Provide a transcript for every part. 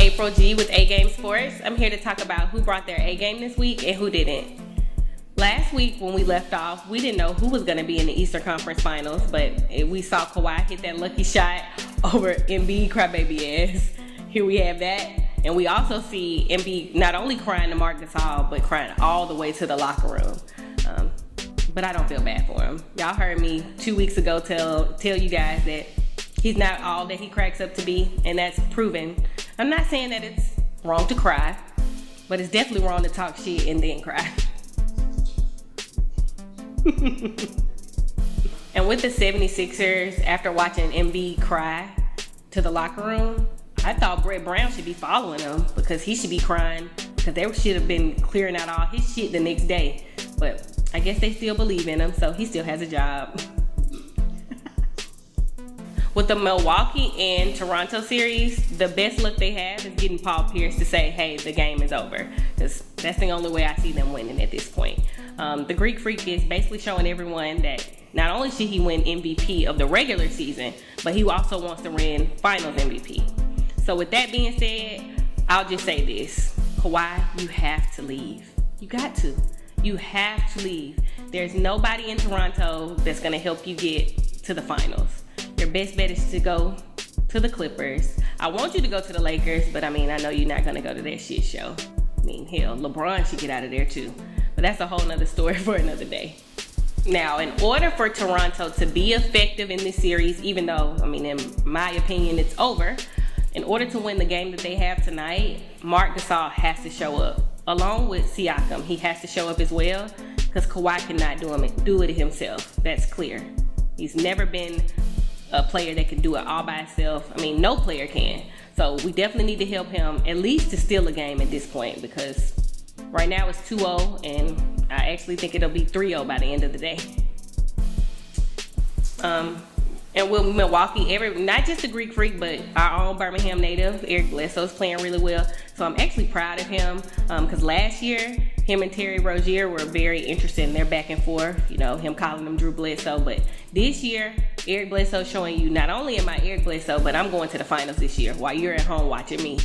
April G with A Game Sports. I'm here to talk about who brought their A game this week and who didn't. Last week when we left off, we didn't know who was going to be in the Eastern Conference Finals, but we saw Kawhi hit that lucky shot over Embiid crybaby ass. Here we have that. And we also see Embiid not only crying to Marc Gasol, but crying all the way to the locker room. But I don't feel bad for him. Y'all heard me 2 weeks ago tell you guys that he's not all that he cracks up to be, and that's proven. I'm not saying that it's wrong to cry, but it's definitely wrong to talk shit and then cry. And with the 76ers, after watching Embiid cry to the locker room, I thought Brett Brown should be following him because he should be crying because they should have been clearing out all his shit the next day. But I guess they still believe in him, so he still has a job. With the Milwaukee and Toronto series, the best look they have is getting Paul Pierce to say, hey, the game is over. Because that's the only way I see them winning at this point. The Greek Freak is basically showing everyone that not only should he win MVP of the regular season, but he also wants to win Finals MVP. So with that being said, I'll just say this. Kawhi, you have to leave. You got to. You have to leave. There's nobody in Toronto that's going to help you get to the finals. Your best bet is to go to the Clippers. I want you to go to the Lakers, but I know you're not going to go to that shit show. Hell, LeBron should get out of there too. But that's a whole nother story for another day. Now, in order for Toronto to be effective in this series, even though, in my opinion, it's over, in order to win the game that they have tonight, Marc Gasol has to show up. Along with Siakam, he has to show up as well because Kawhi cannot do it himself. That's clear. He's never been a player that can do it all by himself. No player can. So we definitely need to help him at least to steal a game at this point because right now it's 2-0 and I actually think it'll be 3-0 by the end of the day. And with Milwaukee, not just the Greek Freak, but our own Birmingham native, Eric Bledsoe's playing really well. So I'm actually proud of him because last year, him and Terry Rozier were very interested in their back and forth, him calling him Drew Bledsoe. But this year, Eric Bledsoe showing you not only am I Eric Bledsoe, but I'm going to the finals this year while you're at home watching me.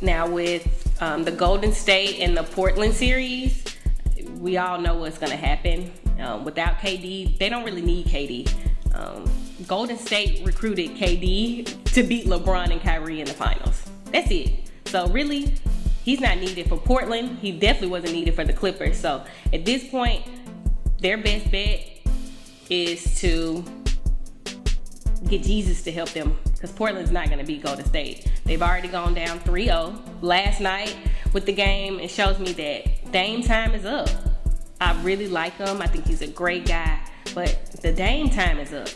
Now with the Golden State and the Portland series, we all know what's going to happen. Without KD, they don't really need KD. Golden State recruited KD to beat LeBron and Kyrie in the finals. That's it. So really, he's not needed for Portland. He definitely wasn't needed for the Clippers. So at this point, their best bet is to get Jesus to help them because Portland's not going to beat Golden State. They've already gone down 3-0 last night with the game. It shows me that Dame time is up. I really like him. I think he's a great guy, but the Dame time is up.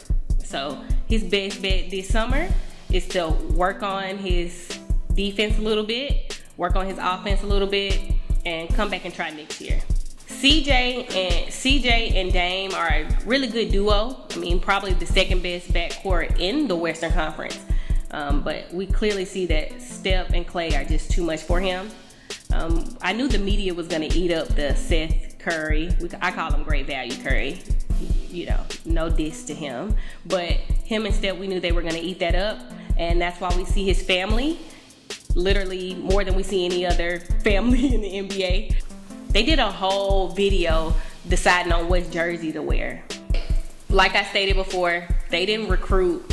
So his best bet this summer is to work on his defense a little bit, work on his offense a little bit, and come back and try next year. CJ and Dame are a really good duo. Probably the second best backcourt in the Western Conference. But we clearly see that Steph and Clay are just too much for him. I knew the media was going to eat up the Seth Curry. I call him great value Curry. No diss to him. But him and Steph, we knew they were going to eat that up. And that's why we see his family literally more than we see any other family in the NBA. They did a whole video deciding on what jersey to wear. Like I stated before, they didn't recruit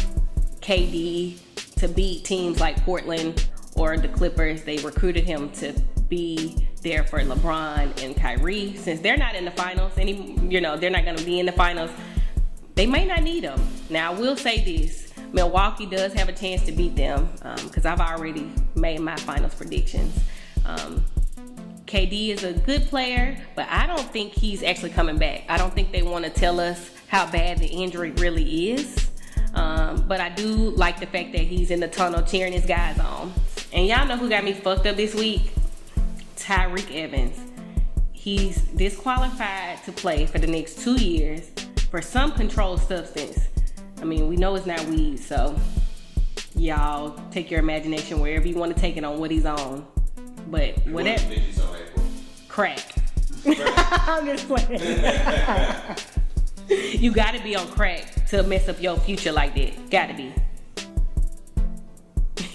KD to beat teams like Portland or the Clippers. They recruited him to be there for LeBron and Kyrie. Since they're not in the finals, they're not going to be in the finals, they may not need them. Now, I will say this. Milwaukee does have a chance to beat them because I've already made my finals predictions. KD is a good player, but I don't think he's actually coming back. I don't think they want to tell us how bad the injury really is. But I do like the fact that he's in the tunnel cheering his guys on. And y'all know who got me fucked up this week? Tyreke Evans. He's disqualified to play for the next 2 years for some controlled substance. We know it's not weed, so y'all take your imagination wherever you want to take it on what he's on. But whatever. Crack. I'm just playing. You gotta be on crack to mess up your future like that. Gotta be.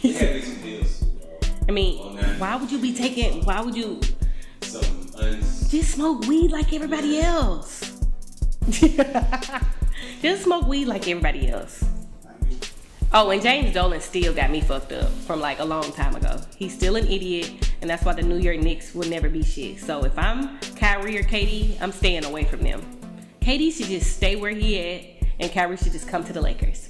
He had some deals. I mean, why would you just smoke weed like everybody else? Just smoke weed like everybody else. Oh, and James Dolan still got me fucked up from like a long time ago. He's still an idiot, and that's why the New York Knicks will never be shit. So if I'm Kyrie or KD, I'm staying away from them. KD should just stay where he at, and Kyrie should just come to the Lakers.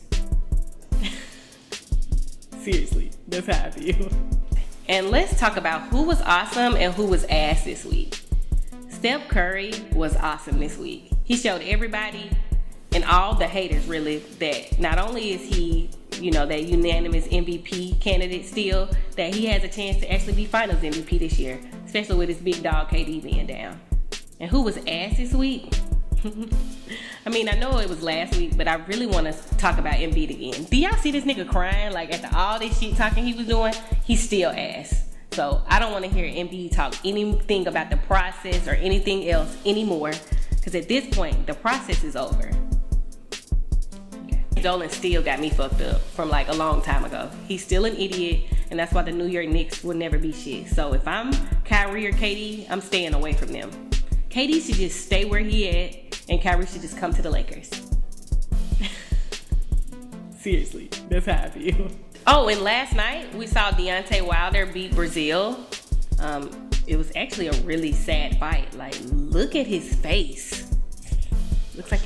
Seriously, that's how I feel. And let's talk about who was awesome and who was ass this week. Steph Curry was awesome this week. He showed everybody and all the haters really that not only is he, that unanimous MVP candidate still, that he has a chance to actually be finals MVP this year, especially with his big dog KD being down. And who was ass this week? I mean, I know it was last week, but I really want to talk about Embiid again. Do y'all see this nigga crying? Like, after all this shit talking he was doing, he's still ass. So I don't want to hear Embiid talk anything about the process or anything else anymore, because at this point, the process is over. Dolan still got me fucked up from like a long time ago. He's still an idiot, and that's why the New York Knicks will never be shit. So if I'm Kyrie or KD, I'm staying away from them. KD should just stay where he at, and Kyrie should just come to the Lakers. Seriously, that's how I feel. Oh, and last night we saw Deontay Wilder beat Brazil. It was actually a really sad fight. Like, look at his face. Looks like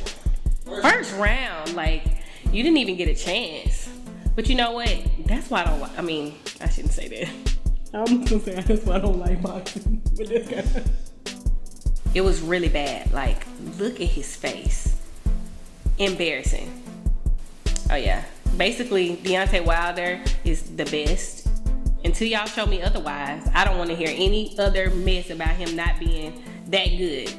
first round, like, you didn't even get a chance. But you know what? That's why I shouldn't say that. I'm gonna say that's why I don't like boxing. But this guy. It was really bad. Like, look at his face. Embarrassing. Oh yeah. Basically, Deontay Wilder is the best. Until y'all show me otherwise, I don't want to hear any other mess about him not being that good.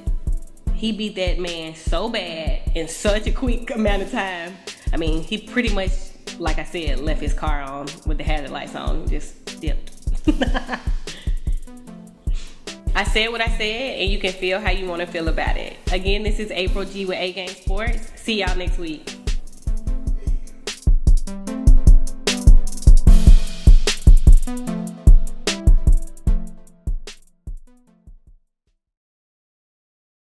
He beat that man so bad in such a quick amount of time. I mean, he pretty much, like I said, left his car on with the hazard lights on, just dipped. I said what I said, and you can feel how you want to feel about it. Again, this is April G with A Game Sports. See y'all next week.